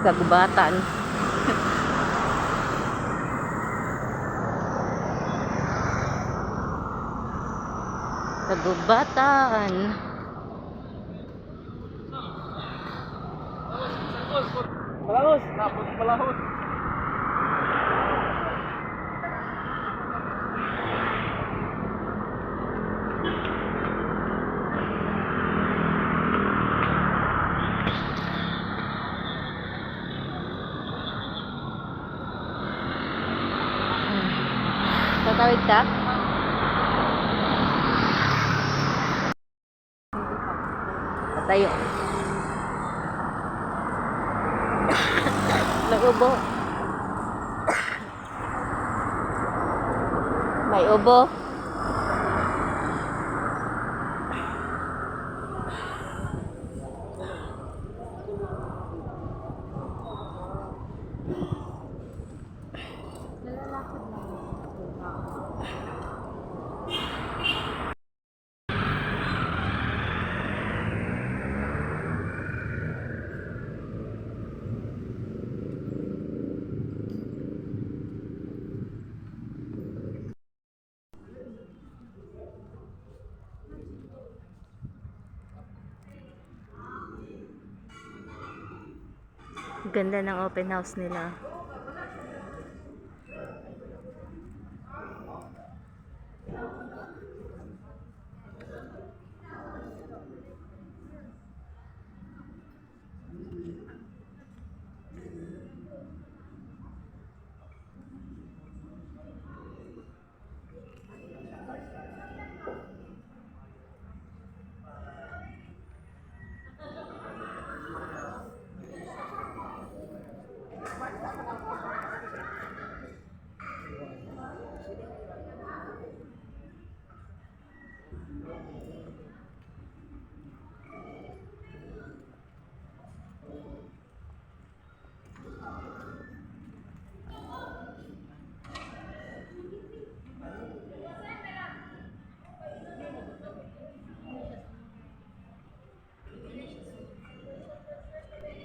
Kagubatan. Kagubatan. Malahos, napos malahos. Tatawid ka? Patayo. May ubo. May ubo. Ganda ng open house nila.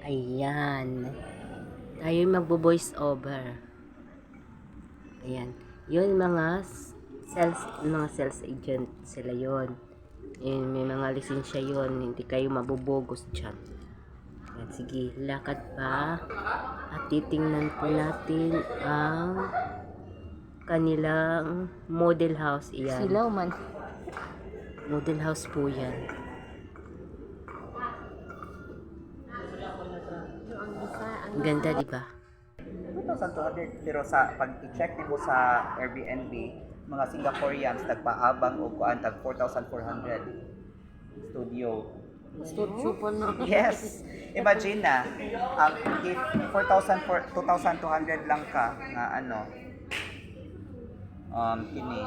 Ayan. Tayo magbo-voice over. Ayan. Yun mga sales agent sila yon. Yun, may mga lisensya yon. Hindi kayo mabubogos dyan. Ayan, sige, lakad pa. At titingnan po natin ang kanilang model house. Iyan. Silaw man. Model house po yan. Ang ganda, di ba? 2,200 pero sa pag i-check nimo sa Airbnb, mga Singaporeans nagpaabang og kuan tag 4,400 studio. Studio pa na. Yes. Imagine na ang if 2,200 lang ka nga ano kini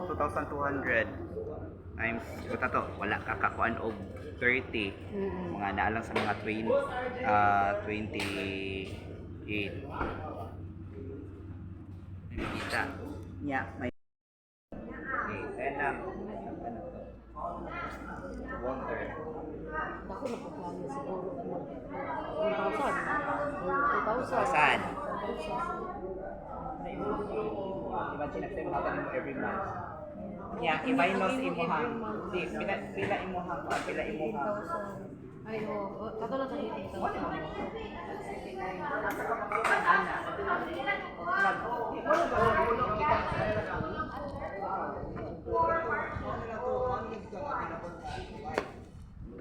2,200 times buta to wala ka kakuan og 30 mga naalang sa mga 28 kita nya may okay then ano water Ako na po siguro 1,000. 2,000 imagine na mga tanim every month yeah, i-minus imuhang di pila imuhang Ay, katulad sa 18,000.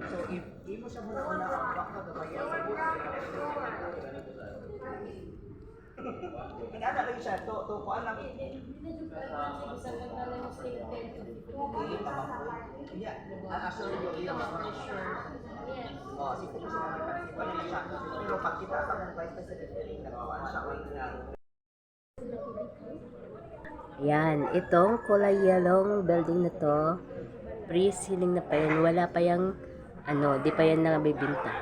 So if di mo siya muna una ang baka gabayan Pinada lagi siya to kuan lang. Iya, assure you iya oh, si Pupo siya wala na siya. Pero pag kita sa mga vice president, nagkuhan siya original. Yan, itong kulay yellow building na to, pre-ceiling na pa yan, wala pa yung di pa yan nabibinta.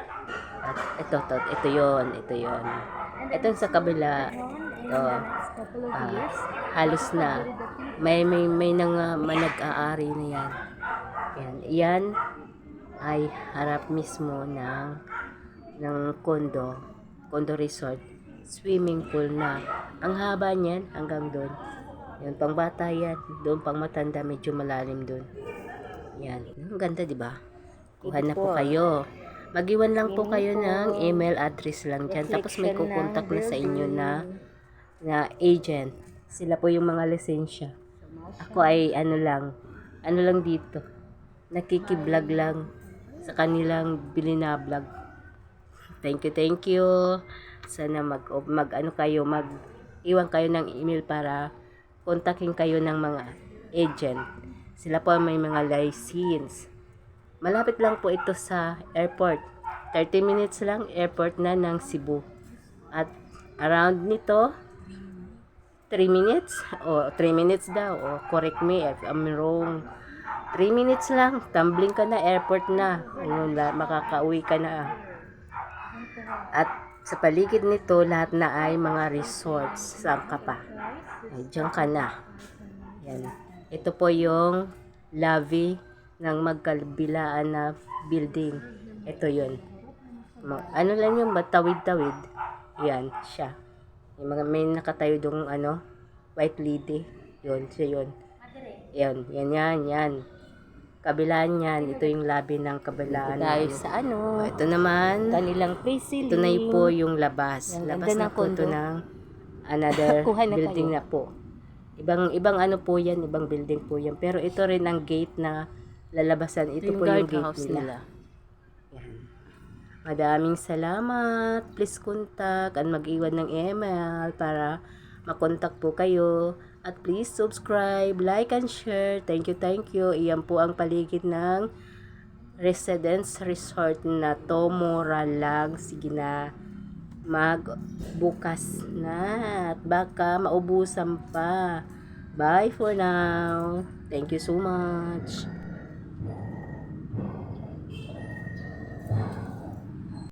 At ito yon. Ito sa kabila, halos na. May nang nag-aari na yan. Yan, ay harap mismo ng condo resort, swimming pool na. Ang haba niyan hanggang doon. Yan, pang bata yan. Doon pang matanda, medyo malalim doon. Yan. Ang ganda, di ba? Kuha na po kayo. Mag-iwan lang po kayo ng email address lang dyan. Tapos may kukontak na sa inyo na agent. Sila po yung mga lisensya. Ako ay ano lang dito. Nakikiblog lang sa kanilang binablog. Thank you. Sana iwan kayo ng email para kontakin kayo ng mga agent. Sila po may mga license. Malapit lang po ito sa airport. 30 minutes lang airport na ng Cebu. At around nito 3 minutes o 3 minutes daw o correct me if I'm wrong. 3 minutes lang, tumbling ka na, airport na. Makakauwi ka na. At sa paligid nito, lahat na ay mga resorts. Saan ka pa? Ay, diyan ka na. Yan. Ito po yung lobby ng magkabilaan na building. Ito yun. Ano lang yung tawid-tawid. Yan, siya. Yung mga may nakatayo dong white lady. Yun, siya yun. Yan. Kabilaan yan. Ito yung lobby ng kabilaan. Dahil sa ito naman. Kanilang facility. Ito na po yung labas. Labas na po ito ng another building na po. Ibang po yan. Ibang building po yan. Pero ito rin ang gate na lalabasan. Ito po yung gate nila. Yan. Madaming salamat. Please contact at mag-iwan ng email para makontak po kayo. At please subscribe, like, and share. Thank you. Iyan po ang paligid ng Residence Resort na Tomoralag. Sige na, magbukas na at baka maubusan pa. Bye for now. Thank you so much.